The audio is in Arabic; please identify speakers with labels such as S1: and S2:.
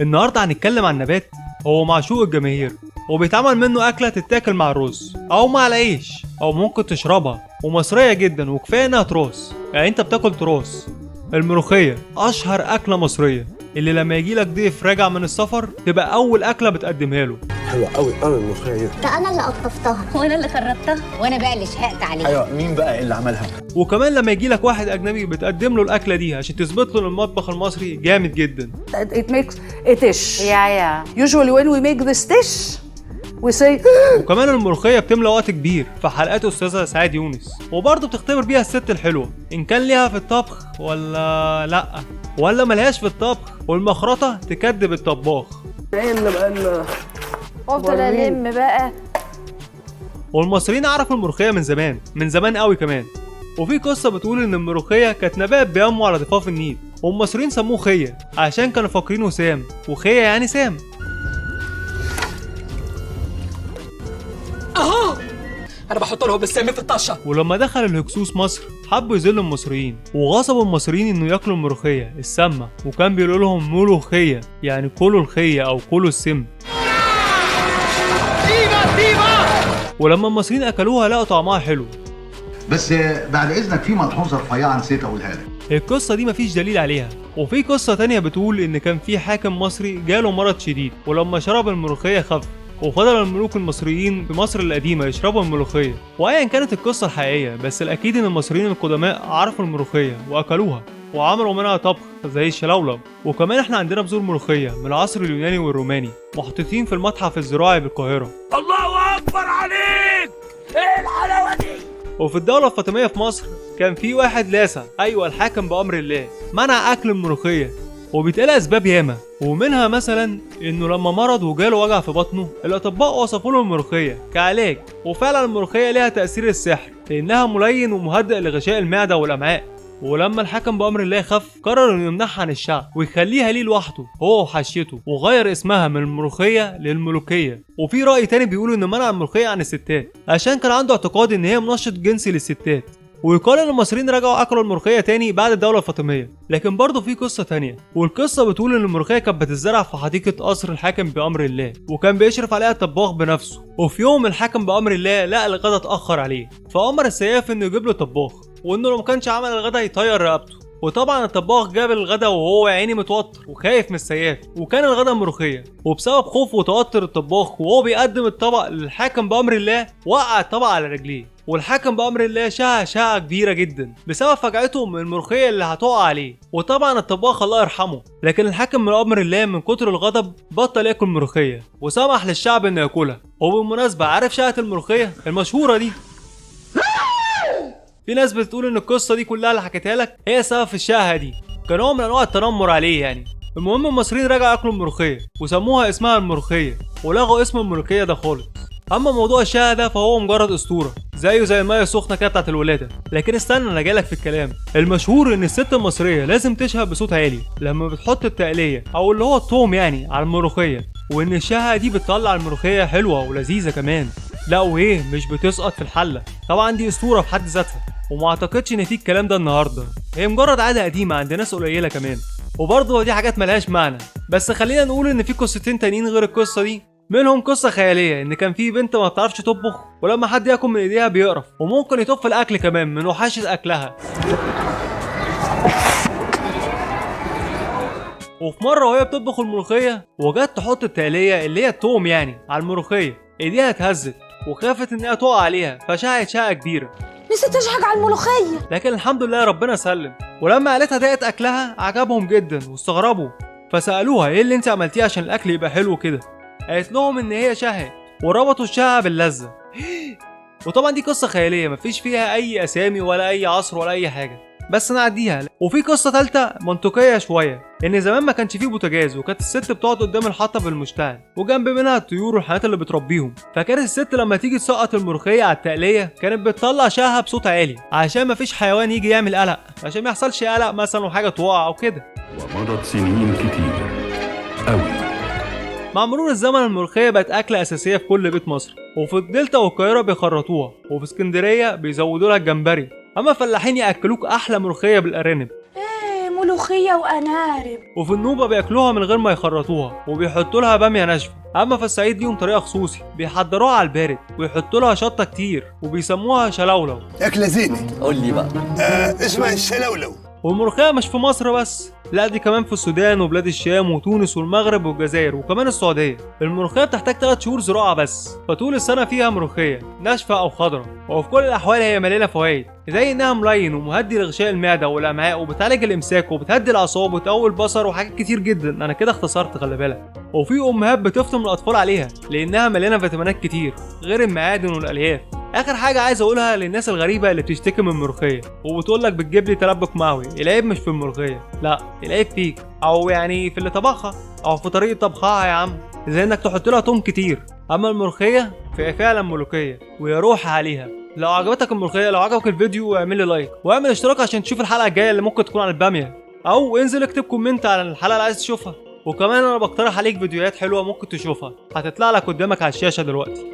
S1: النهارده هنتكلم عن نبات هو معشوق الجماهير وبيتعمل منه أكلة تتاكل مع الرز أو مع العيش أو ممكن تشربها، ومصرية جدا وكفاية إنها تراث، يعني أنت بتاكل تراث. الملوخية أشهر أكلة مصرية اللي لما يجيلك ضيف راجع من السفر تبقى أول أكلة بتقدمها له.
S2: حلوة قوي قوي الملوخية دي.
S3: ده انا اللي قطفتها
S4: وانا اللي خربتها
S3: وانا بقى اللي شهقت عليها.
S2: ايوه، مين بقى اللي عملها؟
S1: وكمان لما يجيلك واحد أجنبي بتقدم له الأكلة دي عشان تثبت له إن المطبخ المصري جامد جدا.
S5: It makes a dish.
S4: يا
S5: Usually when we make this dish, we say
S1: وكمان الملوخية بتملى وقت كبير في حلقات أستاذة سعاد يونس، وبرضه بتختبر بيها الست الحلوة إن كان ليها في الطبخ ولا لأ، ولا ملهاش في الطبخ، والمخرطة تكدب الطباخ.
S4: افضل الم بقى.
S1: والمصريين عرفوا الملوخية من زمان، من زمان قوي كمان. وفي قصة بتقول إن الملوخية كانت نبات بينمو على ضفاف النيل، والمصريين سموه خية عشان كانوا فاكرينه سام، وخية يعني سام.
S6: انا بحط لهم السم في الطشه.
S1: ولما دخل الهكسوس مصر حبوا يذلوا المصريين وغصبوا المصريين انه ياكلوا الملوخيه السامه، وكان بيقولوا لهم ملوخيه يعني كلوا الخيه او كلوا السم. ولما المصريين اكلوها لقوا طعمها حلو.
S7: بس بعد اذنك في ملحوظه رفيعه نسيت اقولها لك.
S1: القصه دي مفيش دليل عليها. وفي قصه تانية بتقول ان كان في حاكم مصري جاله مرض شديد، ولما شرب الملوخيه خف، وفضل الملوك المصريين في مصر القديمة يشربوا الملوخية. وأيا كانت القصة الحقيقية، بس الأكيد إن المصريين القدماء عرفوا الملوخية وأكلوها وعملوا منها طبخ زي الشلولب. وكمان إحنا عندنا بذور ملوخية من العصر اليوناني والروماني محطوطين في المتحف الزراعي بالقاهرة.
S6: الله اكبر عليك، ايه الحلاوه دي؟
S1: وفي الدولة الفاطمية في مصر كان في واحد لاسع، أيوة الحاكم بأمر الله، منع أكل الملوخية، وبيتقال أسباب ياما، ومنها مثلا إنه لما مرض وجاله وجع في بطنه الأطباء وصفوا له الملوخية كعلاج. وفعلا الملوخية ليها تأثير السحر لأنها ملين ومهدئ لغشاء المعدة والأمعاء. ولما الحكم بأمر الله خف قرر إنه يمنعها عن الشعب ويخليها ليه لوحده هو وحاشيته، وغير اسمها من الملوخية للملوكية. وفي رأي تاني بيقول إنه منع الملوخية عن الستات عشان كان عنده اعتقاد إن هي منشط جنسي للستات. ويقال ان المصريين رجعوا اكلوا الملوخيه تاني بعد الدوله الفاطميه. لكن برضه في قصه تانية، والقصه بتقول ان الملوخيه كانت بتزرع في حديقه قصر الحاكم بامر الله، وكان بيشرف عليها الطباخ بنفسه. وفي يوم الحاكم بامر الله لقى الغدا اتاخر عليه، فامر السياف انه يجيب له طباخ، وانه لو ما كانش عمل الغدا يطير رقبته. وطبعا الطباخ جاب الغدا وهو يا عيني متوتر وخايف من السياف، وكان الغدا ملوخيه. وبسبب خوف وتوتر الطباخ وهو بيقدم الطبق للحاكم بامر الله وقع الطبق على رجليه، والحكم بأمر الله شهقة كبيرة جدا بسبب فجعته من الملوخية اللي هتقع عليه. وطبعا الطباخ الله يرحمه، لكن الحكم بأمر الله من كتر الغضب بطل ياكل ملوخية وسمح للشعب انه ياكلها. وبالمناسبة عارف شهقة الملوخية المشهورة دي؟ في ناس بتقول ان القصة دي كلها اللي حكيتها لك هي سبب في الشهقة دي، كنوع من انواع التنمر عليه يعني. المهم المصريين رجعوا ياكلوا الملوخية وسموها اسمها الملوخية، ولغوا اسم الملوخية ده خالص. اما موضوع الشهقة ده فهو مجرد اسطوره زيه زي الميه السخنه كده بتاعت الولاده. لكن استنى انا جايلك في الكلام. المشهور ان الست المصريه لازم تشهق بصوت عالي لما بتحط التقليه او اللي هو الثوم يعني على الملوخيه، وان الشهقه دي بتطلع الملوخيه حلوه ولذيذه كمان. لا وايه مش بتسقط في الحله. طبعا دي اسطوره في حد ذاتها، وما اعتقدش ان في الكلام ده النهارده، هي مجرد عاده قديمه عند ناس قليله كمان. وبرضه دي حاجات ملهاش معنى. بس خلينا نقول ان في قصتين تانيين غير القصه دي. منهم قصة خيالية ان كان في بنت ما بتعرفش تطبخ، ولما حد ياكل من ايديها بيقرف وممكن يطف الاكل كمان من وحشة اكلها. وفي مرة وهي بتطبخ الملوخية وجت تحط التقلية اللي هي التوم يعني على الملوخية، ايديها اتهزت وخافت انها تقع عليها فشهقت شهقة كبيرة.
S4: نسيت اشحك على الملوخيه.
S1: لكن الحمد لله ربنا سلم. ولما قالتها دقت اكلها عجبهم جدا واستغربوا، فسألوها ايه اللي انت عملتيه عشان الاكل يبقى حلو كده؟ قالت لهم ان هي شهقت وربطوا الشهقة باللذة. وطبعا دي قصة خيالية مفيش فيها اي اسامي ولا اي عصر ولا اي حاجة، بس نعديها. وفي قصة تالتة منطقية شوية، ان زمان ما كانش فيه بوتاجاز وكانت الست بتقعد قدام الحطة بالمشتعل وجنب منها الطيور والحيوانات اللي بتربيهم. فكانت الست لما تيجي تسقط الملوخية على التقلية كانت بتطلع شهقة بصوت عالي عشان مفيش حيوان يجي يعمل قلق، عشان ما يحصلش قلق مثلا وحاجة تقع او كده.
S8: ومضت سنين كتير أوي.
S1: مع مرور الزمن الملوخية بقت أكلة أساسية في كل بيت مصر، وفي الدلتا والقاهرة بيخرطوها، وفي اسكندرية بيزودوا لها الجمبري. أما فلاحين يأكلوك أحلى ملوخية بالأرانب.
S4: ملوخيه وانارب.
S1: وفي النوبة بياكلوها من غير ما يخرطوها وبيحطوا لها بامية ناشفة. اما في الصعيد ليهم طريقة خصوصي بيحضروها على البارد ويحطوا لها شطة كتير وبيسموها شلولو.
S2: أكلة زينة.
S9: قول لي بقى.
S2: اسمها الشلولو.
S1: والملوخية مش في مصر بس، لا دي كمان في السودان وبلاد الشام وتونس والمغرب والجزائر وكمان السعودية. الملوخية بتحتاج 3 شهور زراعة بس، فطول السنة فيها ملوخية ناشفة أو خضراء، وفي كل الأحوال هي مليانة فوائد زي إنها ملين ومهدي لغشاء المعدة والأمعاء وبتعالج الإمساك وبتهدي الأعصاب وتقوي البصر وحاجات كتير جدا. أنا كده اختصرت خلي بالك. وفي أمهات بتفطم الأطفال عليها لأنها مليانة فيتامينات كتير غير المعادن والألياف. اخر حاجه عايز اقولها للناس الغريبه اللي بتشتكي من الملوخيه وبتقول لك بتجيب لي تلبك معوي، العيب مش في الملوخيه، لا العيب فيك، او يعني في اللي طبخها او في طريقه طبخها يا عم، زي انك تحط لها توم كتير. اما الملوخيه فهي فعلا ملوخيه ويا روح عليها. لو عجبتك الملوخيه، لو عجبك الفيديو اعمل لي لايك واعمل اشتراك عشان تشوف الحلقه الجايه اللي ممكن تكون عن الباميه، او انزل اكتب كومنت على الحلقه اللي عايز تشوفها. وكمان انا بقترح عليك فيديوهات حلوه ممكن تشوفها هتطلع لك قدامك على الشاشه دلوقتي.